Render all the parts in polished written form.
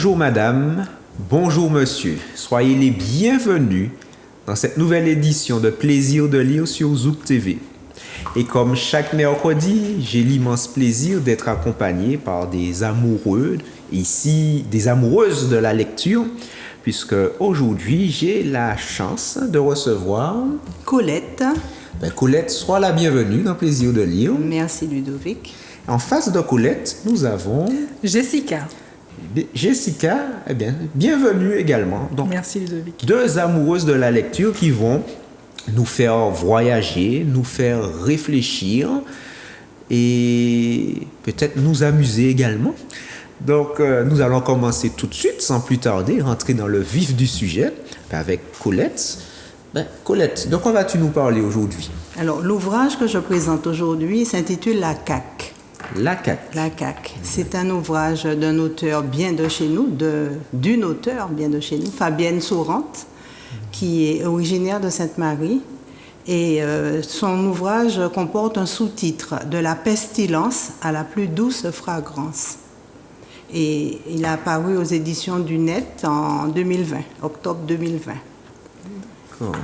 Bonjour madame, bonjour monsieur, soyez les bienvenus dans cette nouvelle édition de Plaisir de lire sur Zouk TV. Et comme chaque mercredi, j'ai l'immense plaisir d'être accompagné par des amoureux, ici des amoureuses de la lecture, puisque aujourd'hui j'ai la chance de recevoir Colette. Colette, sois la bienvenue dans Plaisir de lire. Merci Ludovic. En face de Colette, nous avons Jessica. Jessica, bienvenue également. Donc, merci Ludovic. Deux amoureuses de la lecture qui vont nous faire voyager, nous faire réfléchir et peut-être nous amuser également. Donc, nous allons commencer tout de suite, sans plus tarder, rentrer dans le vif du sujet avec Colette. Colette, de quoi vas-tu nous parler aujourd'hui? Alors, l'ouvrage que je présente aujourd'hui s'intitule La CAQ. La CAQ. La CAQ. C'est un ouvrage d'un auteur bien de chez nous, d'une auteure bien de chez nous, Fabienne Saurante, qui est originaire de Sainte-Marie. Et son ouvrage comporte un sous-titre « De la pestilence à la plus douce fragrance ». Et il a apparu aux éditions du Net en 2020, octobre 2020. D'accord.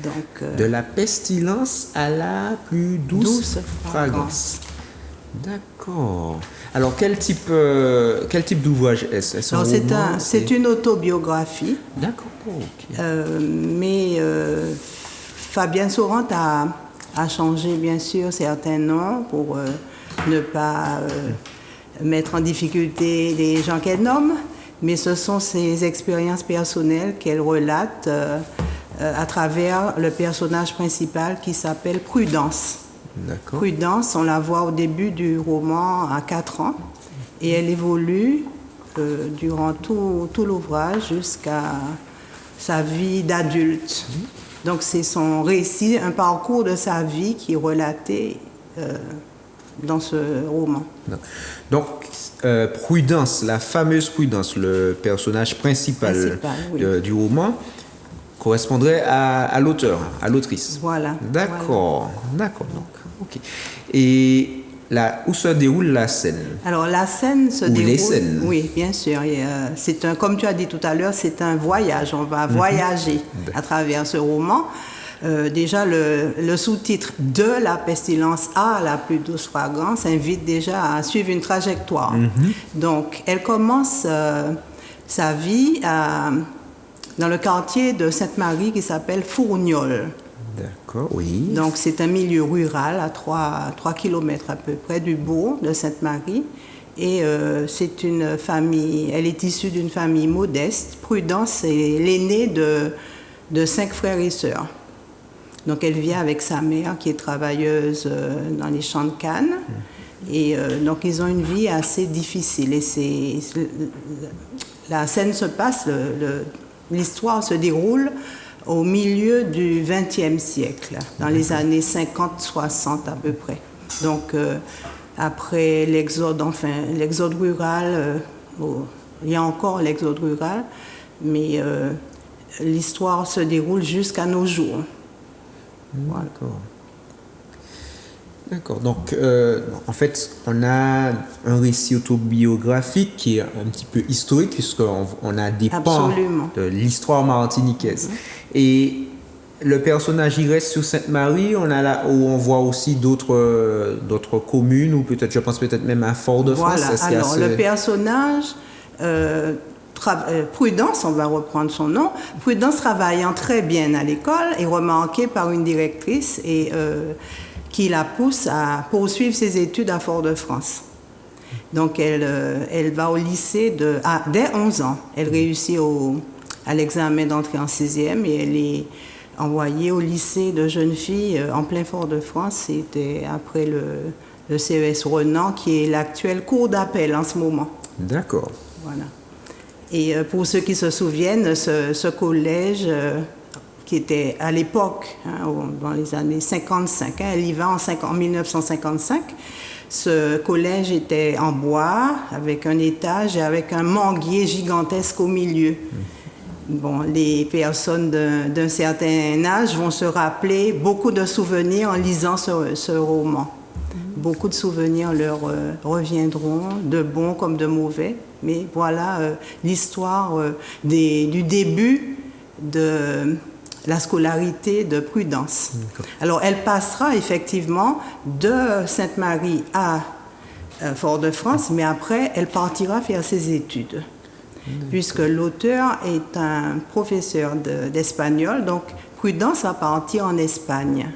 Donc, de la pestilence à la plus douce fragrance. D'accord. Alors, quel type d'ouvrage est-ce? C'est une autobiographie. D'accord. Okay. Mais Fabienne Saurante a changé, bien sûr, certains noms pour ne pas mettre en difficulté les gens qu'elle nomme. Mais ce sont ses expériences personnelles qu'elle relate à travers le personnage principal qui s'appelle Prudence. D'accord. Prudence, on la voit au début du roman à 4 ans et elle évolue durant tout l'ouvrage jusqu'à sa vie d'adulte. Donc c'est son récit, un parcours de sa vie qui est relaté dans ce roman. Donc, Prudence, la fameuse Prudence, le personnage principal oui. Du roman, correspondrait à l'auteur, à l'autrice. Voilà. D'accord, voilà. D'accord. Donc, ok. Et où se déroule la scène? Alors la scène se déroule. Les scènes. Oui, bien sûr. C'est comme tu as dit tout à l'heure, c'est un voyage. On va voyager à travers ce roman. Déjà, le sous-titre « De la pestilence à la plus douce fragrance » invite déjà à suivre une trajectoire. Donc, elle commence sa vie dans le quartier de Sainte-Marie qui s'appelle Fourniol. D'accord, oui. Donc, c'est un milieu rural à 3 kilomètres à peu près du bourg de Sainte-Marie. Et c'est une famille, elle est issue d'une famille modeste. Prudence est l'aînée de 5 frères et sœurs. Donc, elle vit avec sa mère qui est travailleuse dans les champs de canne. Et donc, ils ont une vie assez difficile. Et la scène se passe, l'histoire se déroule au milieu du XXe siècle, dans les années 50-60 à peu près. Donc, après l'exode rural, il y a encore l'exode rural, mais l'histoire se déroule jusqu'à nos jours. Voilà. D'accord. Donc, en fait, on a un récit autobiographique qui est un petit peu historique, puisqu'on a des pans de l'histoire martiniquaise. Et le personnage, il reste sur Sainte-Marie, où on voit aussi d'autres communes, ou peut-être, je pense peut-être même à Fort-de-France. Voilà. Alors, le personnage... Prudence, on va reprendre son nom. Prudence travaillant très bien à l'école est remarquée par une directrice et qui la pousse à poursuivre ses études à Fort-de-France. Donc, elle va au lycée dès 11 ans. Elle réussit à l'examen d'entrée en 6e et elle est envoyée au lycée de jeunes filles en plein Fort-de-France. C'était après le CES Renan, qui est l'actuel cours d'appel en ce moment. D'accord. Voilà. Et pour ceux qui se souviennent, ce collège qui était à l'époque, dans les années 55, elle y va en 1955, ce collège était en bois, avec un étage et avec un manguier gigantesque au milieu. Bon, les personnes d'un certain âge vont se rappeler beaucoup de souvenirs en lisant ce roman. Beaucoup de souvenirs leur reviendront, de bons comme de mauvais. Mais voilà l'histoire du début de la scolarité de Prudence. Alors, elle passera effectivement de Sainte-Marie à Fort-de-France, mais après, elle partira faire ses études. Puisque l'auteur est un professeur d'espagnol, donc Prudence va partir en Espagne,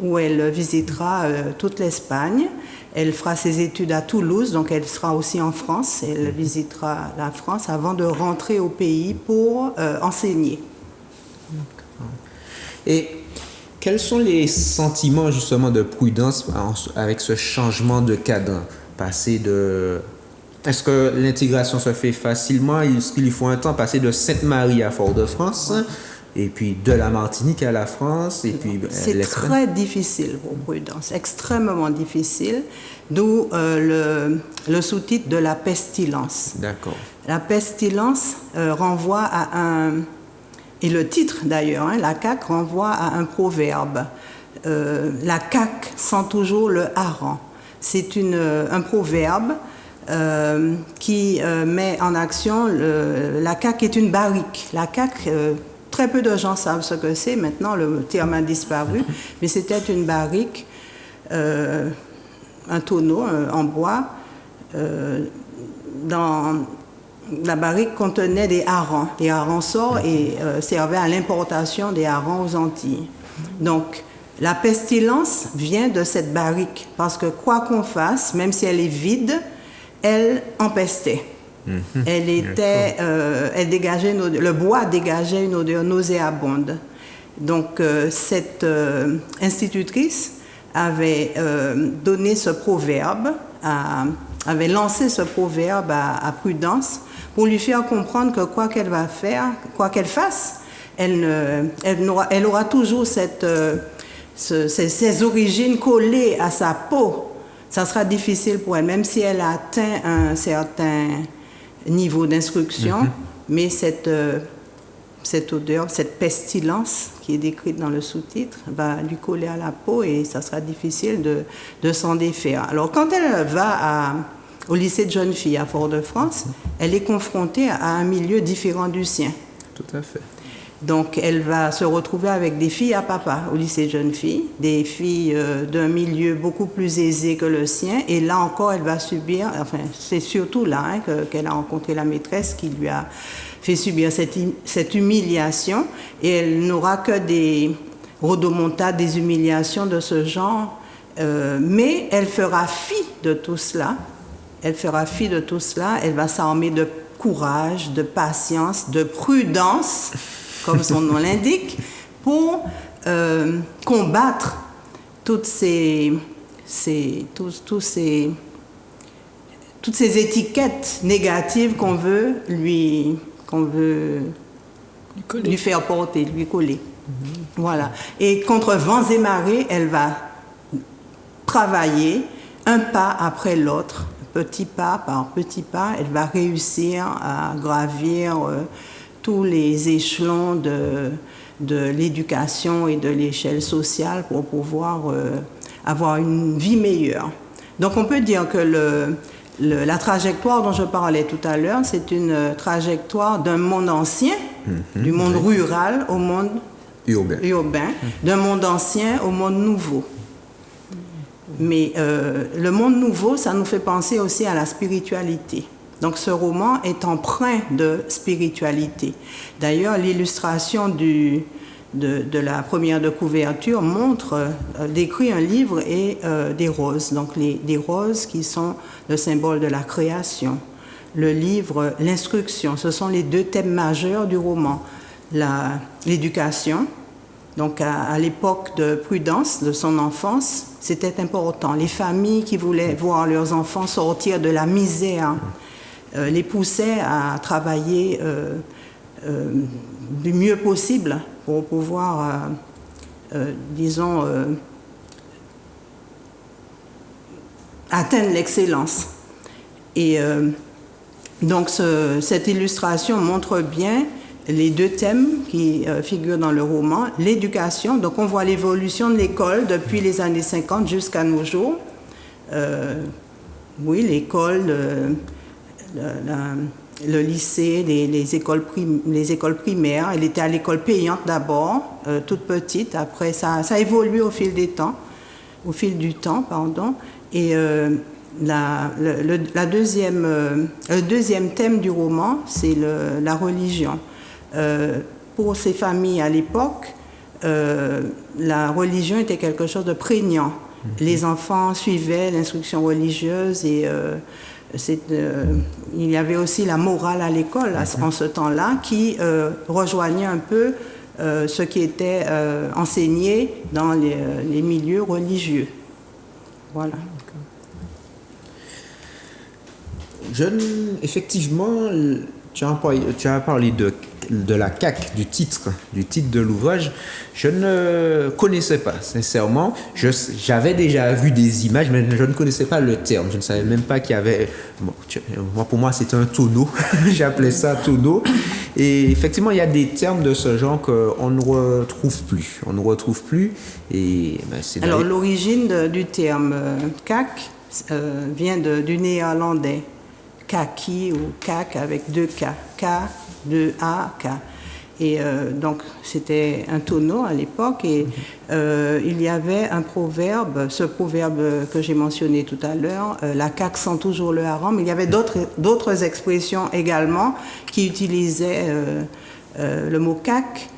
où elle visitera toute l'Espagne. Elle fera ses études à Toulouse, donc elle sera aussi en France. Elle visitera la France avant de rentrer au pays pour enseigner. Et quels sont les sentiments justement de Prudence avec ce changement de cadre? Est-ce que l'intégration se fait facilement? Est-ce qu'il faut un temps passer de Sainte-Marie à Fort-de-France, et puis de la Martinique à la France, et puis c'est très difficile pour Prudence, extrêmement difficile, d'où le sous-titre de la pestilence. D'accord. La pestilence renvoie à un... Et le titre d'ailleurs, la caque, renvoie à un proverbe. La caque sent toujours le hareng. C'est un proverbe qui met en action... la caque est une barrique. La caque, très peu de gens savent ce que c'est. Maintenant, le terme a disparu. Mais c'était une barrique, un tonneau en bois. La barrique contenait des harengs. Les harengs sorts et servaient à l'importation des harengs aux Antilles. Donc, la pestilence vient de cette barrique. Parce que quoi qu'on fasse, même si elle est vide, elle empestait. Elle dégageait le bois dégageait une odeur nauséabonde. Donc, cette institutrice avait donné ce proverbe, avait lancé ce proverbe à Prudence pour lui faire comprendre que quoi qu'elle va faire, quoi qu'elle fasse, elle aura toujours ses origines collées à sa peau. Ça sera difficile pour elle, même si elle a atteint un certain niveau d'instruction, mais cette odeur, cette pestilence qui est décrite dans le sous-titre va lui coller à la peau et ça sera difficile de s'en défaire. Alors quand elle va au lycée de jeunes filles à Fort-de-France, elle est confrontée à un milieu différent du sien. Tout à fait. Donc elle va se retrouver avec des filles à papa au lycée de jeunes filles, des filles d'un milieu beaucoup plus aisé que le sien, et là encore elle va subir, enfin c'est surtout là qu'elle a rencontré la maîtresse qui lui a fait subir cette humiliation, et elle n'aura que des rodomontades, des humiliations de ce genre, mais elle fera fi de tout cela. Elle va s'armer de courage, de patience, de prudence, comme son nom l'indique, pour combattre toutes ces étiquettes négatives qu'on veut lui faire porter, lui coller. Voilà. Et contre vents et marées, elle va travailler un pas après l'autre, petit pas par petit pas. Elle va réussir à gravir tous les échelons de l'éducation et de l'échelle sociale pour pouvoir avoir une vie meilleure. Donc on peut dire que la trajectoire dont je parlais tout à l'heure, c'est une trajectoire d'un monde ancien, du monde rural au monde urbain, d'un monde ancien au monde nouveau. Mais le monde nouveau, ça nous fait penser aussi à la spiritualité. Donc ce roman est empreint de spiritualité. D'ailleurs, l'illustration de la première de couverture décrit un livre et des roses. Donc des roses qui sont le symbole de la création. Le livre, l'instruction, ce sont les deux thèmes majeurs du roman. L'éducation, donc à l'époque de Prudence, de son enfance, c'était important. Les familles qui voulaient voir leurs enfants sortir de la misère les poussaient à travailler du mieux possible pour pouvoir, atteindre l'excellence. Et donc cette illustration montre bien les deux thèmes qui figurent dans le roman. L'éducation, donc on voit l'évolution de l'école depuis les années 50 jusqu'à nos jours. oui, l'école, le lycée, les écoles primaires. Elle était à l'école payante d'abord, toute petite. Après, ça a évolué au fil du temps, pardon. Et le deuxième thème du roman, c'est la religion. Pour ces familles à l'époque, la religion était quelque chose de prégnant. Les enfants suivaient l'instruction religieuse et il y avait aussi la morale à l'école en ce temps-là qui rejoignait un peu ce qui était enseigné dans les milieux religieux. Voilà. Effectivement, tu as parlé de la CAQ, du titre de l'ouvrage. Je ne connaissais pas, sincèrement. J'avais déjà vu des images, mais je ne connaissais pas le terme. Je ne savais même pas qu'il y avait... pour moi, c'était un tonneau. J'appelais ça tonneau. Et effectivement, il y a des termes de ce genre qu'on ne retrouve plus. Et, alors, l'origine du terme CAQ vient du néerlandais. Kaki ou kak avec 2 K. K, 2 A, K. Et donc, c'était un tonneau à l'époque. Et il y avait un proverbe, ce proverbe que j'ai mentionné tout à l'heure, la CAQ sent toujours le hareng. Mais il y avait d'autres expressions également qui utilisaient le mot CAQ,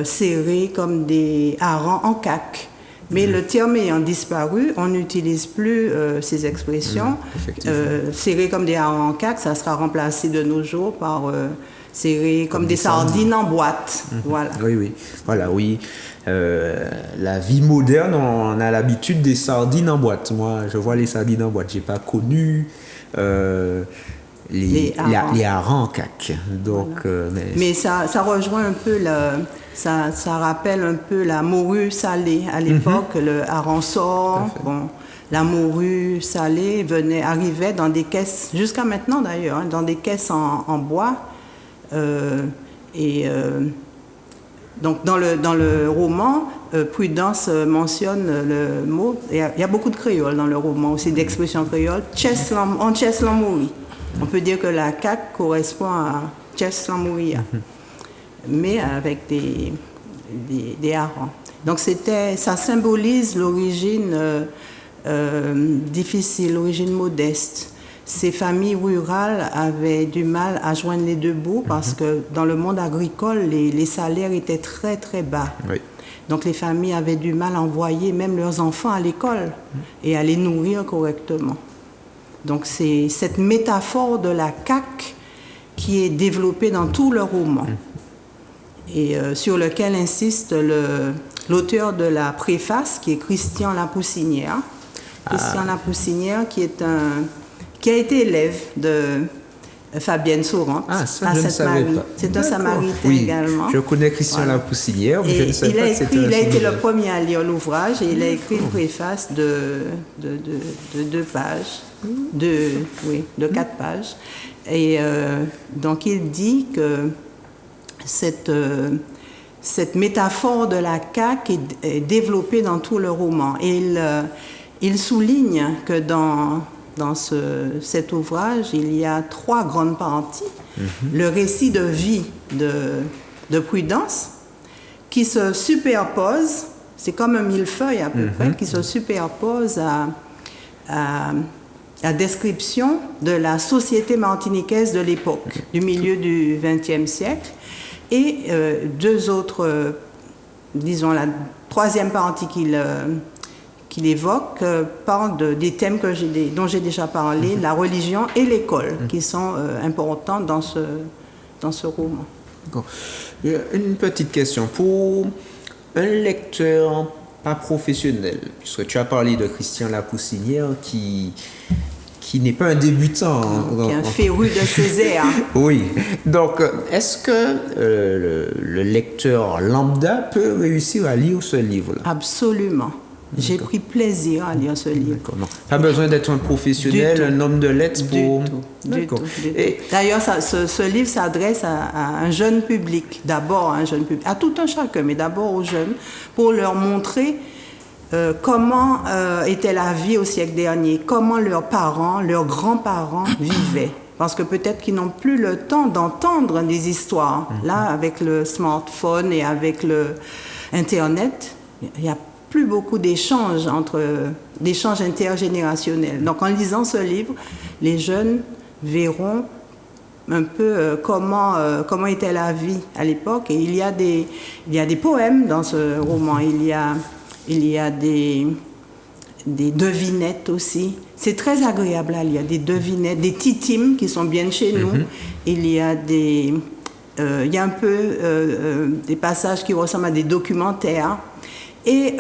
serré comme des harengs en CAQ. Mais le terme ayant disparu, on n'utilise plus ces expressions. Serré comme des harengs en CAQ, ça sera remplacé de nos jours par serré comme des sardines en boîte. Voilà. Oui. Voilà, oui. La vie moderne, on a l'habitude des sardines en boîte. Moi, je vois les sardines en boîte. Je n'ai pas connu les harengs en CAQ. Donc, voilà. Mais ça rejoint un peu ça rappelle un peu la morue salée à l'époque, le harençon. Bon, la morue salée arrivait dans des caisses, jusqu'à maintenant d'ailleurs, dans des caisses en bois. Donc dans le roman, Prudence mentionne le mot. Il y a beaucoup de créole dans le roman aussi, d'expressions créoles. En chess l'amourie. On peut dire que la CAQ correspond à chess l'amourie. Mais avec des harengs. Donc ça symbolise l'origine difficile, l'origine modeste. Ces familles rurales avaient du mal à joindre les deux bouts parce que dans le monde agricole, les salaires étaient très très bas. Oui. Donc les familles avaient du mal à envoyer même leurs enfants à l'école et à les nourrir correctement. Donc c'est cette métaphore de la CAQ qui est développée dans tout le roman. Et sur lequel insiste l'auteur de la préface, qui est Christian Lapoussinière. Christian Lapoussinière, qui a été élève de Fabienne Souran à Sainte-Marie. C'est un Samaritain également. Je connais Christian Lapoussinière, mais je ne savais pas que c'était il a été le premier à lire l'ouvrage et il a écrit une préface de 2 pages, de 4 pages. Et donc il dit que cette métaphore de la CAQ est développée dans tout le roman. Et il souligne que dans cet ouvrage, il y a 3 grandes parties. Le récit de vie de Prudence, qui se superpose, c'est comme un millefeuille à peu près, qui se superpose à la description de la société martiniquaise de l'époque, du milieu du XXe siècle. Et 2 autres, disons la 3e partie qu'il évoque, parle des thèmes dont j'ai déjà parlé, la religion et l'école, qui sont importants dans ce roman. D'accord. Une petite question. Pour un lecteur pas professionnel, puisque tu as parlé de Christian Lapoussinière qui n'est pas un débutant. Qui est un féru de Césaire. Oui. Donc, est-ce que le lecteur lambda peut réussir à lire ce livre-là? Absolument. J'ai pris plaisir à lire ce livre. Non. Pas besoin d'être un professionnel, un homme de lettres pour... Du tout. D'ailleurs, ce livre s'adresse à un jeune public, d'abord à un jeune public, à tout un chacun, mais d'abord aux jeunes, pour leur montrer comment était la vie au siècle dernier, comment leurs parents, leurs grands-parents vivaient. Parce que peut-être qu'ils n'ont plus le temps d'entendre des histoires. Là, avec le smartphone et avec Internet, il n'y a plus beaucoup d'échanges intergénérationnels. Donc, en lisant ce livre, les jeunes verront un peu comment était la vie à l'époque. Et il y a des poèmes dans ce roman. Il y a des devinettes aussi. C'est très agréable à lire. Des devinettes, des titimes qui sont bien chez nous. Il y a un peu des passages qui ressemblent à des documentaires. Et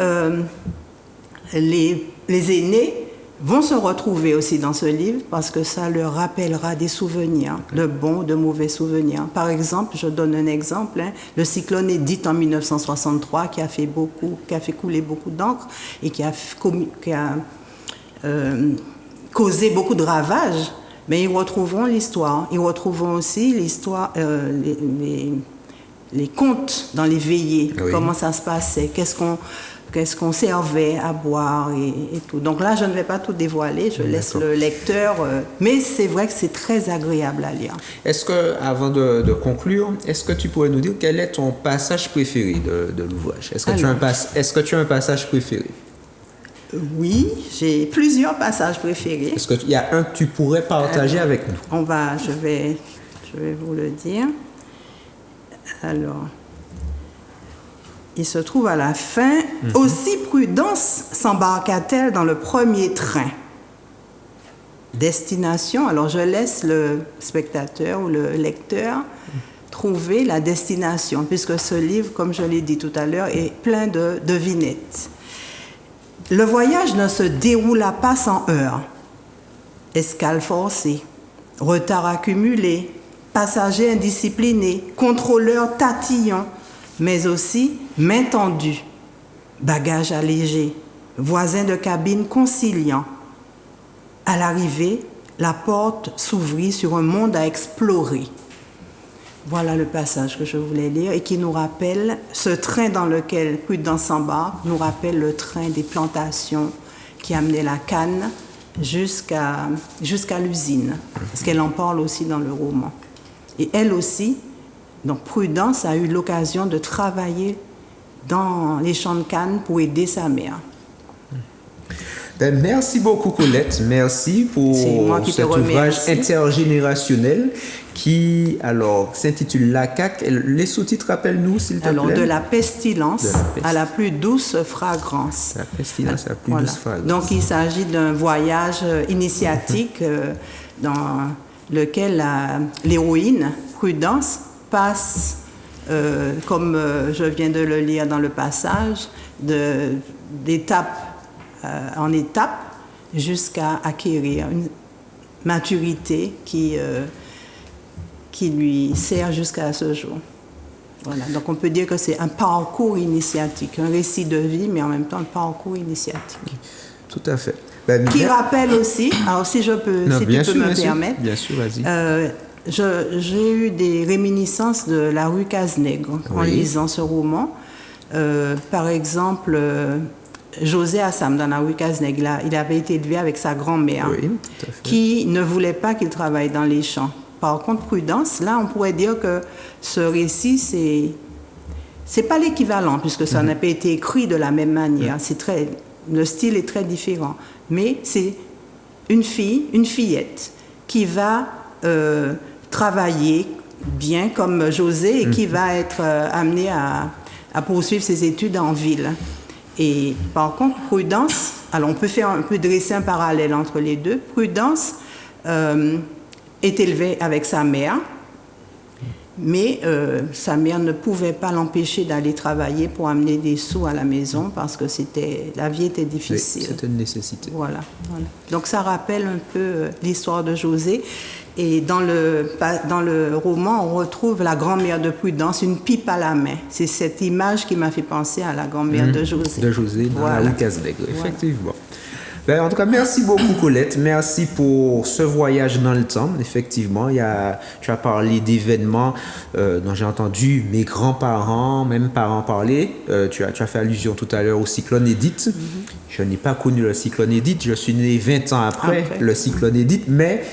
les aînés vont se retrouver aussi dans ce livre parce que ça leur rappellera des souvenirs, de bons, de mauvais souvenirs. Par exemple, je donne un exemple, le cyclone Edith en 1963 qui a fait couler beaucoup d'encre et qui a causé beaucoup de ravages. Mais ils retrouveront l'histoire. Ils retrouveront aussi l'histoire, les contes dans les veillées, comment ça se passait, qu'est-ce qu'on servait à boire et tout. Donc là, je ne vais pas tout dévoiler, je laisse le lecteur, mais c'est vrai que c'est très agréable à lire. Est-ce que, avant de conclure, est-ce que tu pourrais nous dire quel est ton passage préféré de l'ouvrage? Est-ce que tu as un passage préféré? Oui, j'ai plusieurs passages préférés. Est-ce qu'il y a un que tu pourrais partager avec nous? Je vais vous le dire. Alors, il se trouve à la fin, aussi Prudence s'embarqua-t-elle dans le premier train. Destination, alors je laisse le spectateur ou le lecteur trouver la destination, puisque ce livre, comme je l'ai dit tout à l'heure, est plein de devinettes. Le voyage ne se déroula pas sans heurts. Escale forcée, retard accumulé, passagers indisciplinés, contrôleurs tatillons, mais aussi main tendue, bagages allégés, voisins de cabine conciliants. À l'arrivée, la porte s'ouvrit sur un monde à explorer. Voilà le passage que je voulais lire et qui nous rappelle, ce train dans lequel Prudence s'embarque, nous rappelle le train des plantations qui amenait la canne jusqu'à l'usine, parce qu'elle en parle aussi dans le roman. Et elle aussi, donc Prudence a eu l'occasion de travailler dans les champs de canne pour aider sa mère. Merci beaucoup Colette, merci pour cet ouvrage intergénérationnel qui s'intitule La CAQ. Les sous-titres, rappelle-nous s'il te plaît. Alors, de la pestilence à la plus douce fragrance. La pestilence à la plus douce fragrance. Donc il s'agit d'un voyage initiatique dans lequel l'héroïne Prudence passe, comme je viens de le lire dans le passage, d'étape en étape jusqu'à acquérir une maturité qui lui sert jusqu'à ce jour. Voilà. Donc on peut dire que c'est un parcours initiatique, un récit de vie, mais en même temps un parcours initiatique. Tout à fait. Qui rappelle aussi, alors si tu peux me permettre, bien sûr, vas-y. J'ai eu des réminiscences de la rue Cazenègre en lisant ce roman. Par exemple, José Assam, dans la rue Cazenègre, il avait été élevé avec sa grand-mère, qui ne voulait pas qu'il travaille dans les champs. Par contre, Prudence, là, on pourrait dire que ce récit, c'est pas l'équivalent, puisque ça n'a pas été écrit de la même manière. Le style est très différent. Mais c'est une fillette, qui va travailler bien comme José et qui va être amenée à poursuivre ses études en ville. Et par contre, Prudence, alors on peut dresser un parallèle entre les deux. Prudence est élevée avec sa mère, mais sa mère ne pouvait pas l'empêcher d'aller travailler pour amener des sous à la maison parce que la vie était difficile. C'était une nécessité. Voilà. Donc ça rappelle un peu l'histoire de José. Et dans le roman, on retrouve la grand-mère de Prudence, une pipe à la main. C'est cette image qui m'a fait penser à la grand-mère de José. De José, dans la rue Cazenègre, effectivement. Ben, en tout cas, merci beaucoup Colette. Merci pour ce voyage dans le temps. Effectivement, tu as parlé d'événements dont j'ai entendu mes grands-parents, même parents parler. Tu as fait allusion tout à l'heure au cyclone Edith. Je n'ai pas connu le cyclone Edith. Je suis né 20 ans après le cyclone Edith. Mais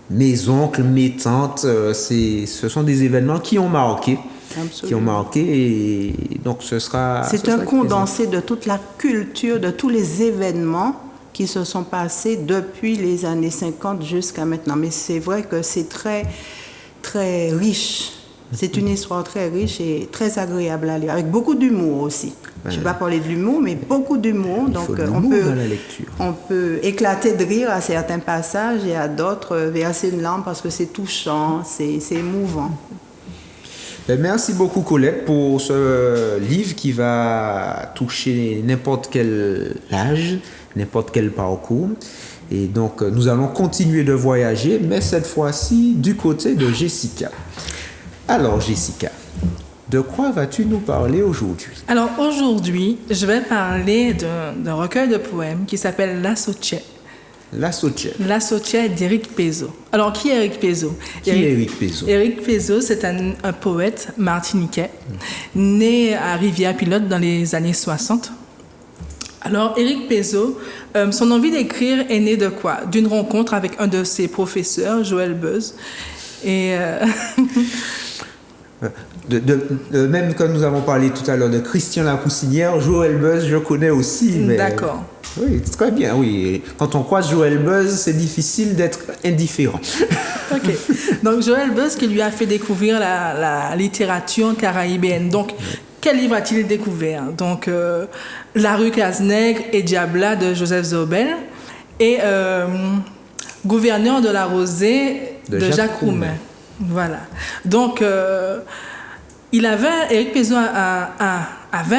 mes oncles, mes tantes, ce sont des événements qui ont marqué. Absolument. Qui ont marqué et donc ce sera... C'est un condensé de toute la culture, de tous les événements qui se sont passés depuis les années 50 jusqu'à maintenant. Mais c'est vrai que c'est très, très riche. C'est une histoire très riche et très agréable à lire, avec beaucoup d'humour aussi. Je ne vais pas parler de l'humour, mais beaucoup d'humour. Donc on peut éclater de rire à certains passages et à d'autres verser une larme parce que c'est touchant, c'est émouvant. Merci beaucoup Colette pour ce livre qui va toucher n'importe quel âge, n'importe quel parcours. Et donc nous allons continuer de voyager, mais cette fois-ci du côté de Jessica. Alors Jessica, de quoi vas-tu nous parler aujourd'hui? Alors aujourd'hui, je vais parler d'un recueil de poèmes qui s'appelle La Sottiè. La Sottiè. La Sottiè d'Éric Pézot. Alors, qui est Éric Pézot? Éric Pézot? Éric Pézot, c'est un poète martiniquais, né à Rivière-Pilote dans les années 60. Alors, Éric Pézot, son envie d'écrire est née de quoi? D'une rencontre avec un de ses professeurs, Joël Beuze. Et... même comme nous avons parlé tout à l'heure de Christian Lapoussinière, Joël Beuze, je connais aussi. Mais... D'accord. Oui, très bien, oui. Quand on croise Joël Beuze, c'est difficile d'être indifférent. OK. Donc, Joël Beuze qui lui a fait découvrir la littérature caraïbéenne. Donc, quel livre a-t-il découvert? Donc, La rue Cazenègre et Diabla de Joseph Zobel et Gouverneur de la Rosée de Jacques Roumain. Voilà. Donc, Éric Pézot avait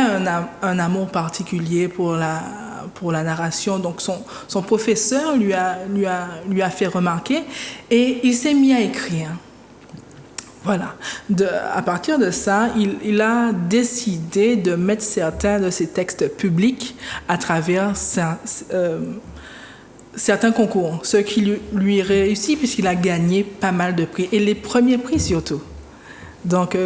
un amour particulier pour la narration. Donc, son professeur lui a fait remarquer et il s'est mis à écrire. Voilà. À partir de ça, il a décidé de mettre certains de ses textes publics à travers certains concours, ce qui lui réussit puisqu'il a gagné pas mal de prix, et les premiers prix surtout. Donc,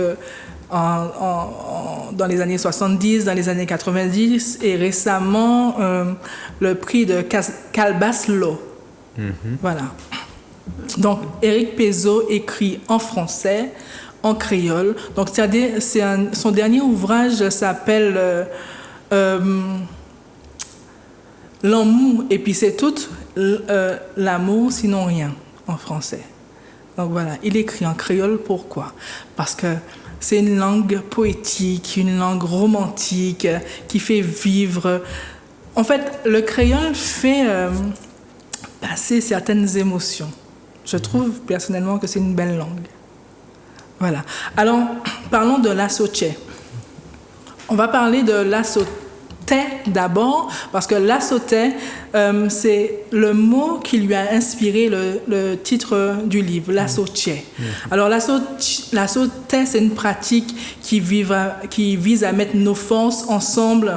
dans les années 70, dans les années 90, et récemment, le prix de Calbas-Lo. Voilà. Donc, Éric Pézot écrit en français, en créole. Donc, son dernier ouvrage s'appelle L'amour, et puis c'est tout, l'amour sinon rien, en français. Donc voilà, il écrit en créole, pourquoi? Parce que c'est une langue poétique, une langue romantique, qui fait vivre. En fait, le créole fait passer certaines émotions. Je trouve personnellement que c'est une belle langue. Voilà. Alors, parlons de La Sottiè. On va parler de La Sottiè d'abord, parce que La Sottiè, c'est le mot qui lui a inspiré le titre du livre, La Sottiè. Alors, La Sottiè, c'est une pratique qui vise à mettre nos forces ensemble,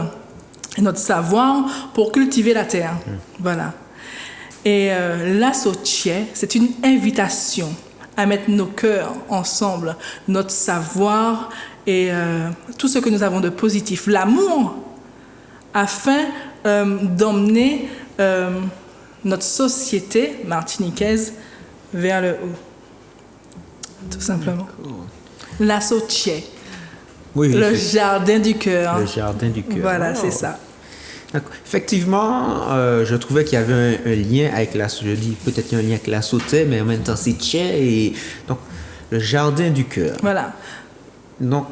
notre savoir, pour cultiver la terre. Voilà. Et La Sottiè, c'est une invitation à mettre nos cœurs ensemble, notre savoir et tout ce que nous avons de positif, l'amour, afin d'emmener notre société martiniquaise vers le haut. Tout simplement. La Sottiè. Oui, le jardin du cœur. Le jardin du cœur. Voilà, c'est ça. Effectivement, je trouvais qu'il y avait un lien avec je dis peut-être un lien avec La Sottiè, mais en même temps c'est Tiè, et donc le jardin du cœur. Voilà. Donc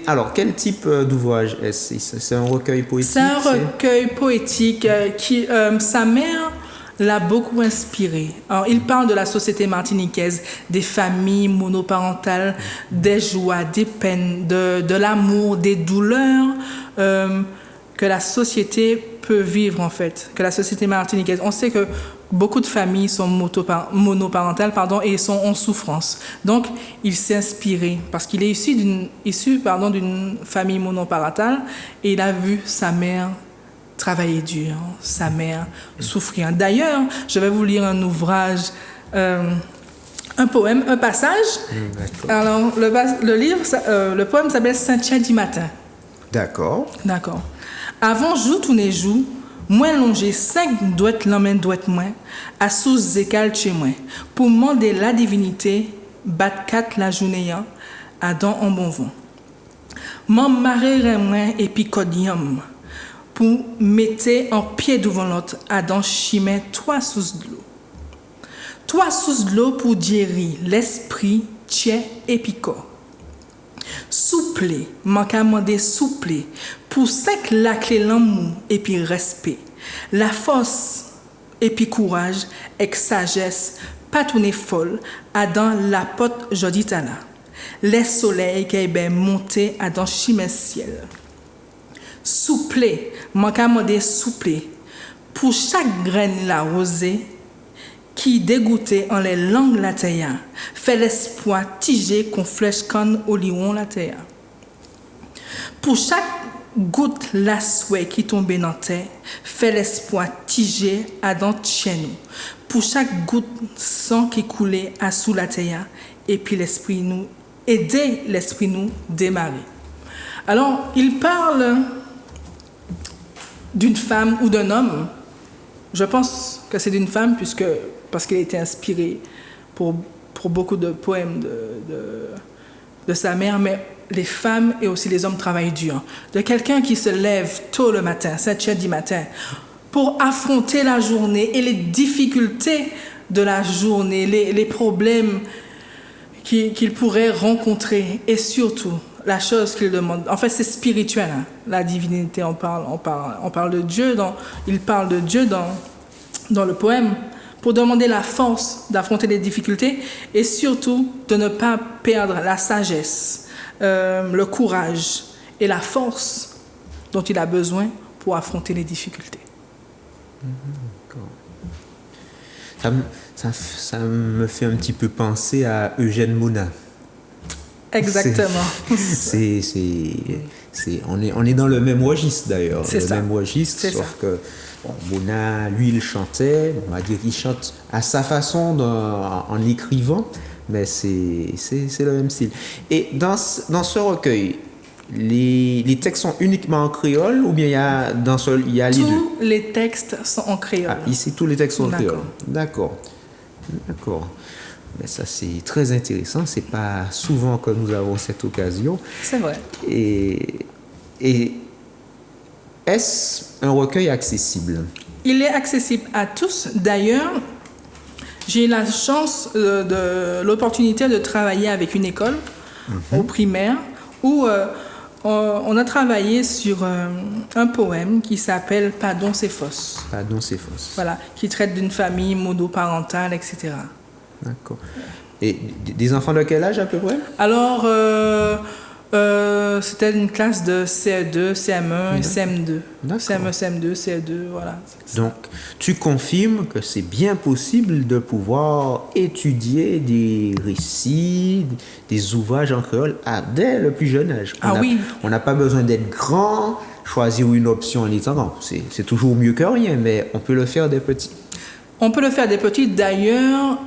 alors quel type d'ouvrage est-ce? C'est un recueil poétique? C'est un recueil poétique qui sa mère l'a beaucoup inspiré. Alors, il parle de la société martiniquaise, des familles monoparentales, des joies, des peines, de l'amour, des douleurs que la société peut vivre, en fait, que la société martiniquaise. On sait que beaucoup de familles sont monoparentales, et sont en souffrance. Donc, il s'est inspiré, parce qu'il est issu d'une famille monoparentale, et il a vu sa mère travaillait dur, sa mère souffrait. D'ailleurs, je vais vous lire un ouvrage, un poème, un passage. D'accord. Alors, le poème s'appelle Saint-Tien du matin. D'accord. D'accord. Avant jour tous les jours, moi longé 5 doigts l'emmène doigts moins, à sous zécal chez moi, pour demander la divinité, battre 4 la journée, à dans en bon vent. M'en marrer moins et puis codium, pour mettre en pied devant l'autre, à dans chimé 3 sous de l'eau. 3 sous de l'eau pour dire l'esprit, tien et picot. Souple, manque à demander souple, pour sec la clé l'amour et puis respect. La force et puis courage, avec sagesse, pas tourner folle, à dans la pote jodi tala. Les soleils qui est ben monté à dans chimé ciel. Souple, manque à demander souple, pour chaque graine la rosée, qui dégoûté en les langues la terre, fait l'espoir tigé qu'on flèche canne au lion la terre. Pour chaque goutte la souhait qui tombait dans terre, fait l'espoir tigé à dans nous. Pour chaque goutte sang qui coulait à sous la terre, et puis l'esprit nous, aider l'esprit nous démarrer. Alors, il parle d'une femme ou d'un homme. Je pense que c'est d'une femme parce qu'elle a été inspirée pour beaucoup de poèmes de sa mère, mais les femmes et aussi les hommes travaillent dur. De quelqu'un qui se lève tôt le matin, 7h du matin, pour affronter la journée et les difficultés de la journée, les problèmes qu'il pourrait rencontrer et surtout la chose qu'il demande. En fait, c'est spirituel. Hein. La divinité, on parle de Dieu. Il parle de Dieu dans le poème pour demander la force d'affronter les difficultés et surtout de ne pas perdre la sagesse, le courage et la force dont il a besoin pour affronter les difficultés. Ça me fait un petit peu penser à Eugène Mouna. Exactement. On est dans le même registre d'ailleurs. C'est ça. Même registre, C'est sauf ça. que Mouna, lui, il chantait, on va dire qu'il chante à sa façon en écrivant, mais c'est le même style. Et dans ce recueil, les textes sont uniquement en créole ou bien il y a les deux? Tous les textes sont en créole. Ah, ici, tous les textes sont en D'accord. créole. D'accord. Mais ça, c'est très intéressant. C'est pas souvent que nous avons cette occasion. C'est vrai. Et est-ce un recueil accessible? Il est accessible à tous. D'ailleurs, j'ai eu la chance, l'opportunité de travailler avec une école au primaire où on a travaillé sur un poème qui s'appelle Pardon, c'est fausse. Pardon, c'est fausse. Voilà, qui traite d'une famille monoparentale, etc. D'accord. Et des enfants de quel âge à peu près? Alors, c'était une classe de CE2, CM1 et CM2. D'accord. CM1, CM2, CE2, voilà. Donc, tu confirmes que c'est bien possible de pouvoir étudier des récits, des ouvrages en créole dès le plus jeune âge. Oui. On n'a pas besoin d'être grand, choisir une option en étant grand. C'est toujours mieux que rien, mais on peut le faire des petits. On peut le faire des petits. D'ailleurs,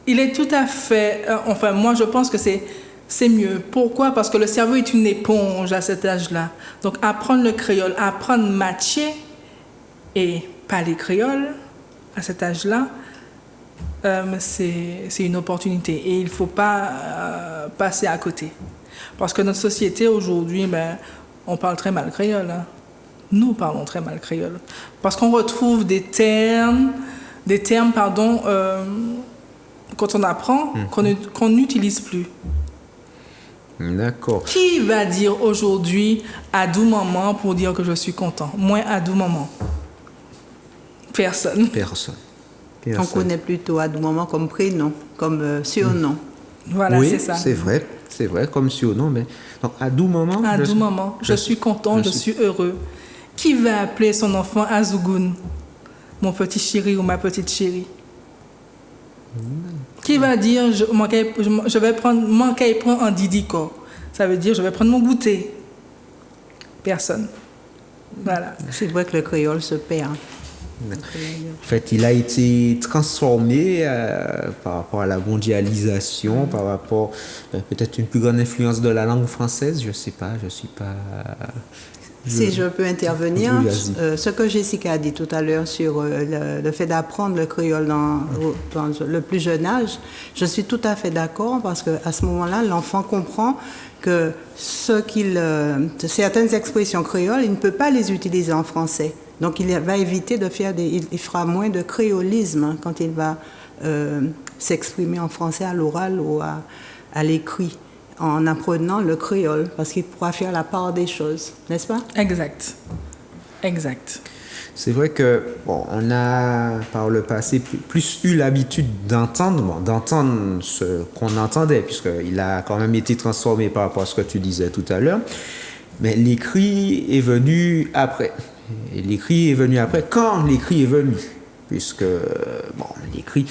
il est tout à fait... moi, je pense que c'est mieux. Pourquoi? Parce que le cerveau est une éponge à cet âge-là. Donc, apprendre le créole, apprendre matché et parler créole à cet âge-là, c'est une opportunité. Et il ne faut pas passer à côté. Parce que notre société, aujourd'hui, on parle très mal créole. Hein. Nous parlons très mal créole. Parce qu'on retrouve des termes, quand on apprend, qu'on n'utilise plus. D'accord. Qui va dire aujourd'hui à doux moment pour dire que je suis content? Moi, à doux moment. Personne. On connaît plutôt à tout moment comme prénom, comme surnom. Voilà, oui, c'est ça. C'est vrai, comme surnom, mais donc à doux moment. À doux moment. Je suis content, je suis heureux. Qui va appeler son enfant Azougoun? Mon petit chéri ou ma petite chérie? Qui va dire je vais prendre en didico? Ça veut dire je vais prendre mon goûter. Personne. Voilà. C'est vrai que le créole se perd. En fait, il a été transformé par rapport à la mondialisation, par rapport peut-être une plus grande influence de la langue française. Je sais pas, je suis pas. Si je peux intervenir, Oui, vas-y. ce que Jessica a dit tout à l'heure sur le fait d'apprendre le créole dans le plus jeune âge, je suis tout à fait d'accord parce qu'à ce moment-là, l'enfant comprend que certaines expressions créoles, il ne peut pas les utiliser en français. Donc il va éviter de faire il fera moins de créolisme hein, quand il va s'exprimer en français à l'oral ou à l'écrit, en apprenant le créole, parce qu'il pourra faire la part des choses, n'est-ce pas? Exact. C'est vrai que on a par le passé plus eu l'habitude d'entendre ce qu'on entendait, puisqu'il a quand même été transformé par rapport à ce que tu disais tout à l'heure. Mais l'écrit est venu après. Et l'écrit est venu après quand l'écrit est venu. Puisque, l'écrit,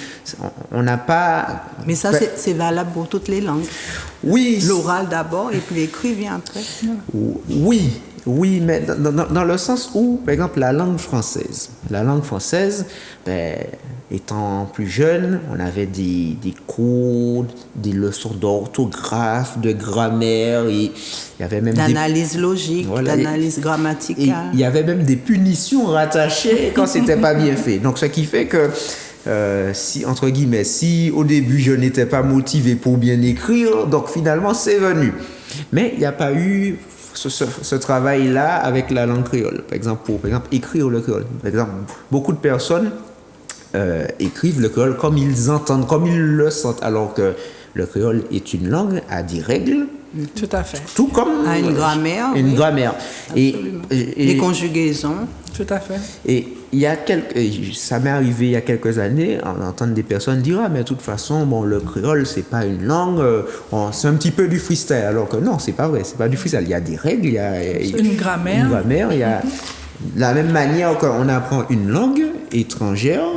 on n'a pas... Mais ça, c'est valable pour toutes les langues. Oui. L'oral d'abord et puis l'écrit vient après. Oui, mais dans le sens où, par exemple, la langue française, étant plus jeune, on avait des cours, des leçons d'orthographe, de grammaire, et il y avait même d'analyse logique, d'analyse grammaticale. Il y avait même des punitions rattachées quand c'était pas bien fait. Donc, ce qui fait que, si au début je n'étais pas motivé pour bien écrire, donc finalement c'est venu. Mais il n'y a pas eu ce travail-là avec la langue créole. Par exemple, écrire le créole. Par exemple, beaucoup de personnes écrivent le créole comme ils entendent, comme ils le sentent, alors que le créole est une langue à des règles. Tout à fait. Tout comme à une grammaire. Une grammaire. Et des conjugaisons. Tout à fait. Et ça m'est arrivé il y a quelques années d'entendre des personnes dire mais de toute façon le créole c'est pas une langue, c'est un petit peu du freestyle, alors que non, c'est pas vrai, c'est pas du freestyle. Il y a des règles, il y a une grammaire, il y a de la même manière qu'on apprend une langue étrangère,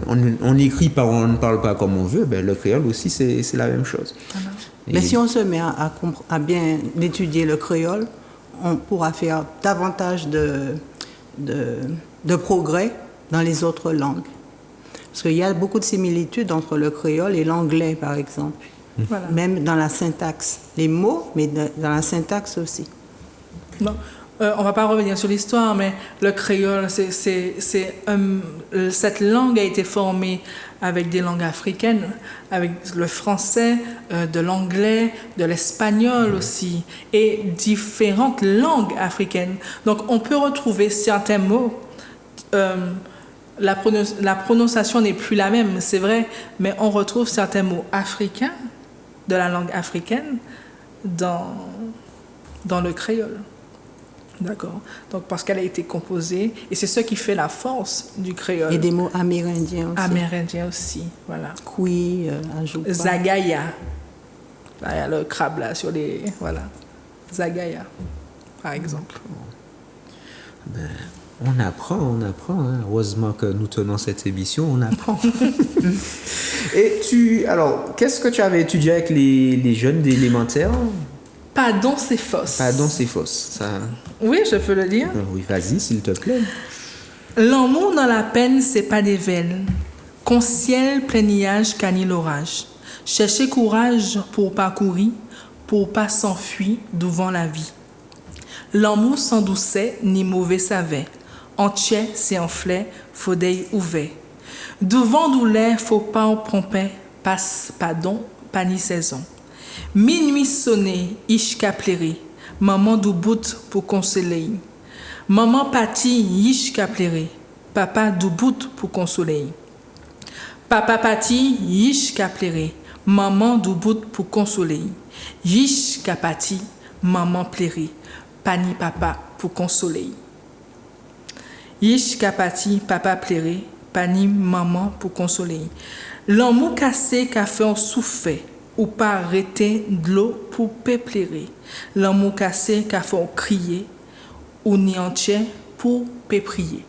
on écrit pas, on ne parle pas comme on veut, le créole aussi c'est la même chose. Mais si on se met à bien étudier le créole, on pourra faire davantage de progrès dans les autres langues. Parce qu'il y a beaucoup de similitudes entre le créole et l'anglais, par exemple. Voilà. Même dans la syntaxe. Les mots, mais dans la syntaxe aussi. Non. On ne va pas revenir sur l'histoire, mais le créole, cette langue a été formée avec des langues africaines, avec le français, de l'anglais, de l'espagnol aussi, et différentes langues africaines. Donc, on peut retrouver certains mots. La prononciation n'est plus la même, c'est vrai, mais on retrouve certains mots africains, de la langue africaine, dans le créole. D'accord. Donc, parce qu'elle a été composée, et c'est ce qui fait la force du créole. Et des mots amérindiens aussi. Amérindiens aussi, voilà. Koui, Ajoupa. Zagaya. Là, il y a le crabe là sur les... Voilà. Zagaya, par exemple. On apprend. Hein. Heureusement que nous tenons cette émission, on apprend. Et alors, qu'est-ce que tu avais étudié avec les jeunes d'élémentaire? Pardon, c'est fausse. Pardon, c'est fausse. Ça... Oui, je peux le dire. Oui, vas-y, s'il te plaît. L'amour dans la peine, c'est pas des veines. Qu'un ciel plein nuage qu'ani l'orage. Cherchez courage pour parcourir, pour pas s'enfuir devant la vie. L'amour sans doucet ni mauvais savait. Entier, c'est en fleur, faut d'œil ouvert. Devant douleur, faut pas en promper, passe, pardon, pas ni saison. Minuit sonné, ish kaplere, maman du bout pour consoler. Maman pati, ish kaplere, papa du bout pour consoler. Papa pati, ish kaplere, maman du bout pour consoler. Ish kapati, maman plere, pani papa pour consoler. Ish kapati, papa plere, pani maman pour consoler. L'amour cassé qu'a fait en souffert. Ou pas arrêter de l'eau pour péplérer. L'amour cassé qu'a fait crier, ou ni entier pour péprier.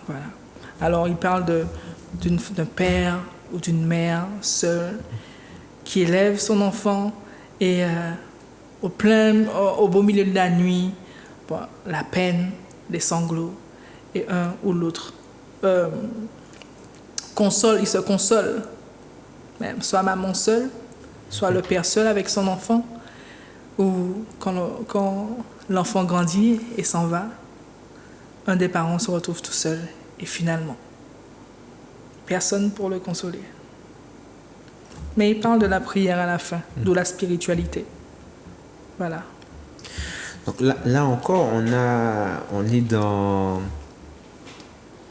Voilà. Alors, il parle d'un père ou d'une mère seule qui élève son enfant et au beau milieu de la nuit, bon, la peine, les sanglots, et un ou l'autre il se console, même, soit maman seule, soit le père seul avec son enfant, ou quand l'enfant grandit et s'en va, un des parents se retrouve tout seul, et finalement, personne pour le consoler. Mais il parle de la prière à la fin, d'où la spiritualité. Voilà. Donc là encore, on est dans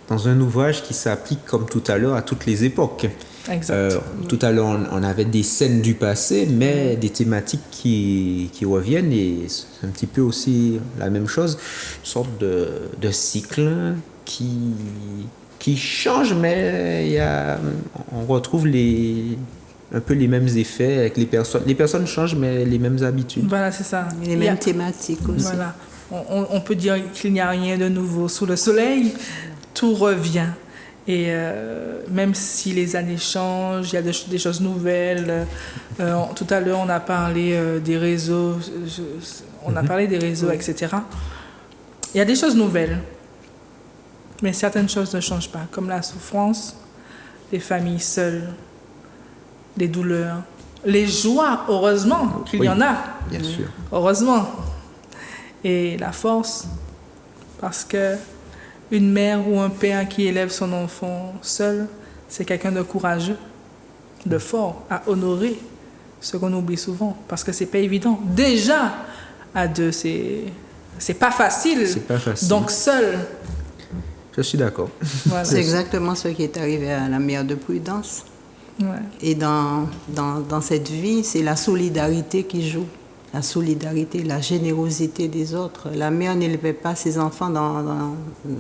un ouvrage qui s'applique, comme tout à l'heure, à toutes les époques. Exact. Tout à l'heure, on avait des scènes du passé, mais des thématiques qui reviennent, et c'est un petit peu aussi la même chose, une sorte de cycle qui change, mais on retrouve un peu les mêmes effets avec les personnes. Les personnes changent, mais les mêmes habitudes. Voilà, c'est ça. Les mêmes thématiques aussi. Voilà. On peut dire qu'il n'y a rien de nouveau sous le soleil. Tout revient. Et même si les années changent, il y a des choses nouvelles. Tout à l'heure, on a parlé des réseaux. On a parlé des réseaux, etc. Il y a des choses nouvelles. Mais certaines choses ne changent pas. Comme la souffrance, les familles seules, les douleurs, les joies, heureusement qu'il y en a. Bien sûr. Heureusement. Et la force, parce que une mère ou un père qui élève son enfant seul, c'est quelqu'un de courageux, de fort, à honorer, ce qu'on oublie souvent, parce que c'est pas évident. Déjà, à deux, c'est pas facile. C'est pas facile. Donc seul. Je suis d'accord. Voilà. C'est exactement ce qui est arrivé à la mère de Prudence. Ouais. Et dans cette vie, c'est la solidarité qui joue. La solidarité, la générosité des autres. La mère n'élevait pas ses enfants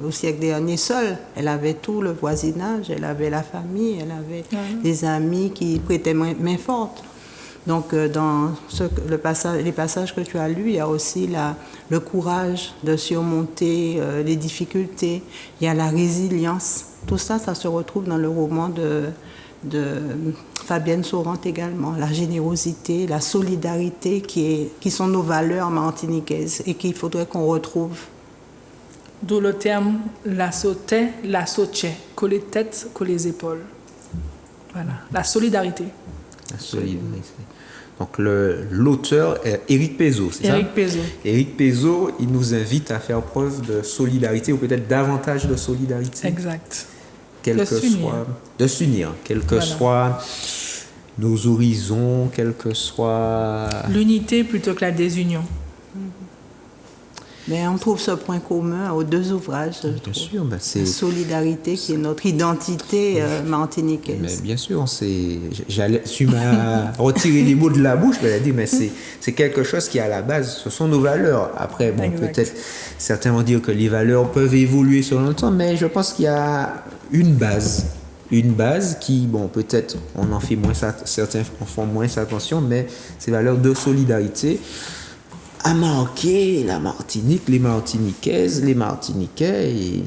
au siècle dernier seule. Elle avait tout le voisinage, elle avait la famille, elle avait des amis qui prêtaient main forte. Donc, dans les passages que tu as lus, il y a aussi le courage de surmonter les difficultés. Il y a la résilience. Tout ça, ça se retrouve dans le roman de Fabienne Saurante également. La générosité, la solidarité qui sont nos valeurs martiniquaises et qu'il faudrait qu'on retrouve. D'où le terme la sauté, la sauté, coller tête, coller les épaules. Voilà, la solidarité. La solidarité. Donc l'auteur est Éric Pézeau, c'est ça? Éric Pézeau. Éric Pézeau, il nous invite à faire preuve de solidarité, ou peut-être davantage de solidarité. Exact. De s'unir, quels que soient nos horizons, quel que soit... L'unité plutôt que la désunion. Mais on trouve ce point commun aux deux ouvrages. Bien sûr, c'est... La solidarité qui est notre identité martiniquaise. Mais bien sûr, tu m'as retiré les mots de la bouche, je dit, mais c'est quelque chose qui est à la base, ce sont nos valeurs. Après, bon, peut-être certains vont dire que les valeurs peuvent évoluer sur le temps, mais je pense qu'il y a une base qui, bon, peut-être on en fait certains en font moins attention, mais ces valeurs de solidarité a marqué la Martinique, les Martiniquaises, les Martiniquais, et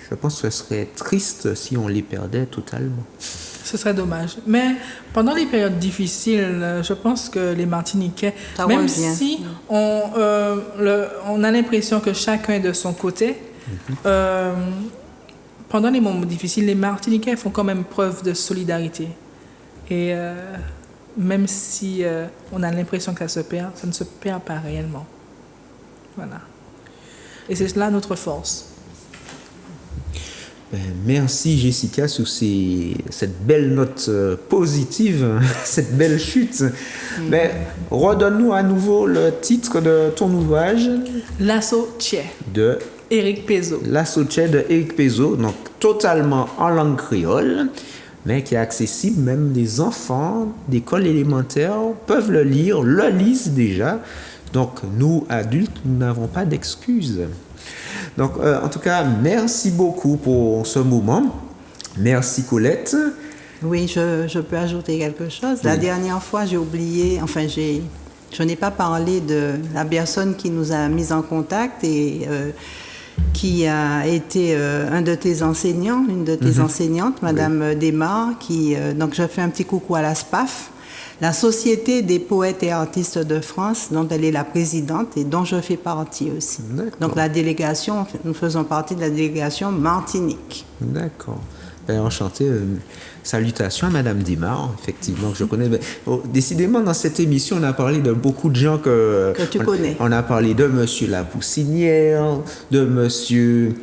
je pense que ce serait triste si on les perdait totalement. Ce serait dommage. Mais pendant les périodes difficiles, je pense que les Martiniquais, même si on a l'impression que chacun est de son côté, pendant les moments difficiles, les Martiniquais font quand même preuve de solidarité. Et même si on a l'impression que ça ne se perd pas réellement. Voilà. Et c'est cela notre force. Merci Jessica sur cette belle note positive, cette belle chute. Mais redonne-nous à nouveau le titre de ton ouvrage. L'assaut Tchè. De Éric Pézeau. L'assaut Tchè de Éric Pézeau, donc totalement en langue créole, mais qui est accessible, même les enfants d'école élémentaire peuvent le lire, le lisent déjà. Donc nous, adultes, nous n'avons pas d'excuses. Donc en tout cas, merci beaucoup pour ce moment. Merci Colette. Oui, je peux ajouter quelque chose. La dernière fois, j'ai oublié, je n'ai pas parlé de la personne qui nous a mis en contact et qui a été un de tes enseignants, une de tes enseignantes, Madame Desmar, donc je fais un petit coucou à la SPAF. la Société des poètes et artistes de France, dont elle est la présidente et dont je fais partie aussi. D'accord. Donc la délégation, nous faisons partie de la délégation Martinique. D'accord. Ben, enchanté. Salutations à Madame Dimard, effectivement, que je connais. Ben, décidément, dans cette émission, on a parlé de beaucoup de gens que tu connais. On a parlé de Monsieur Lapoussinière, de Monsieur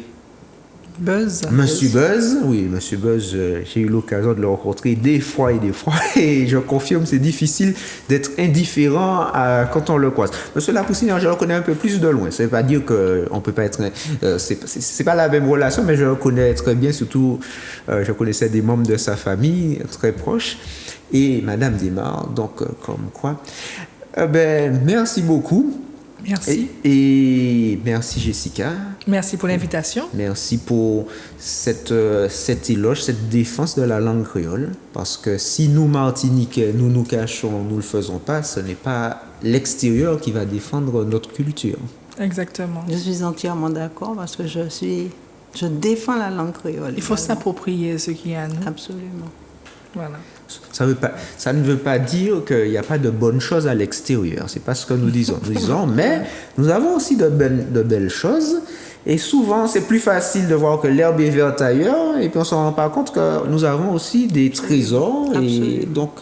Buzz. Monsieur Buzz, oui, Monsieur Buzz, j'ai eu l'occasion de le rencontrer des fois, et je confirme, c'est difficile d'être indifférent quand on le croise. Monsieur Lapoussinière, je le connais un peu plus de loin. Ça ne veut pas dire qu'on peut pas être, c'est pas la même relation, mais je le connais très bien, surtout, je connaissais des membres de sa famille très proches, et Madame Desmar, donc, comme quoi. Ben, merci beaucoup. Merci. Et merci Jessica. Merci pour l'invitation. Merci pour cet éloge, cette défense de la langue créole. Parce que si nous, Martiniquais, nous nous cachons, nous ne le faisons pas, ce n'est pas l'extérieur qui va défendre notre culture. Exactement. Je suis entièrement d'accord parce que je défends la langue créole. Il faut s'approprier ce qui est à nous. Absolument. Voilà. Ça ne veut pas dire qu'il n'y a pas de bonnes choses à l'extérieur. C'est pas ce que nous disons. Nous disons, mais nous avons aussi de belles choses. Et souvent, c'est plus facile de voir que l'herbe est verte ailleurs. Et puis, on ne se rend pas compte que nous avons aussi des trésors. Absolument. Et donc,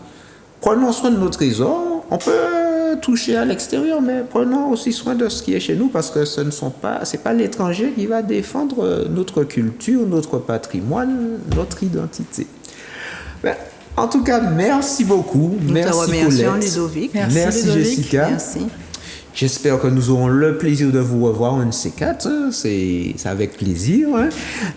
prenons soin de nos trésors. On peut toucher à l'extérieur, mais prenons aussi soin de ce qui est chez nous, parce que c'est pas l'étranger qui va défendre notre culture, notre patrimoine, notre identité. Ben, en tout cas, merci beaucoup. Nous merci te remercions, Colette. Ludovic. Merci Ludovic. Jessica. Merci. J'espère que nous aurons le plaisir de vous revoir un de ces quatre. Hein. C'est avec plaisir. Hein.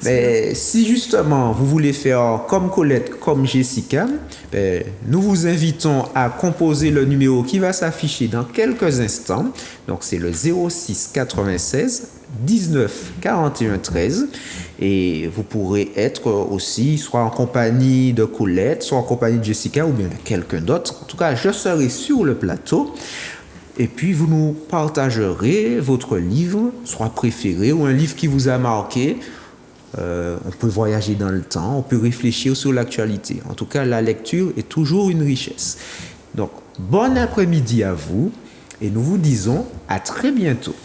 Mais si justement vous voulez faire comme Colette, comme Jessica, ben, nous vous invitons à composer le numéro qui va s'afficher dans quelques instants. Donc c'est le 06 96 19 41 13, et vous pourrez être aussi soit en compagnie de Colette, soit en compagnie de Jessica ou bien de quelqu'un d'autre. En tout cas, je serai sur le plateau. Et puis, vous nous partagerez votre livre, soit préféré, ou un livre qui vous a marqué. On peut voyager dans le temps, on peut réfléchir sur l'actualité. En tout cas, la lecture est toujours une richesse. Donc, bon après-midi à vous, et nous vous disons à très bientôt.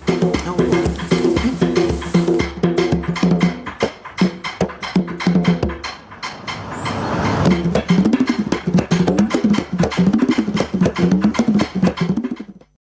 Au revoir.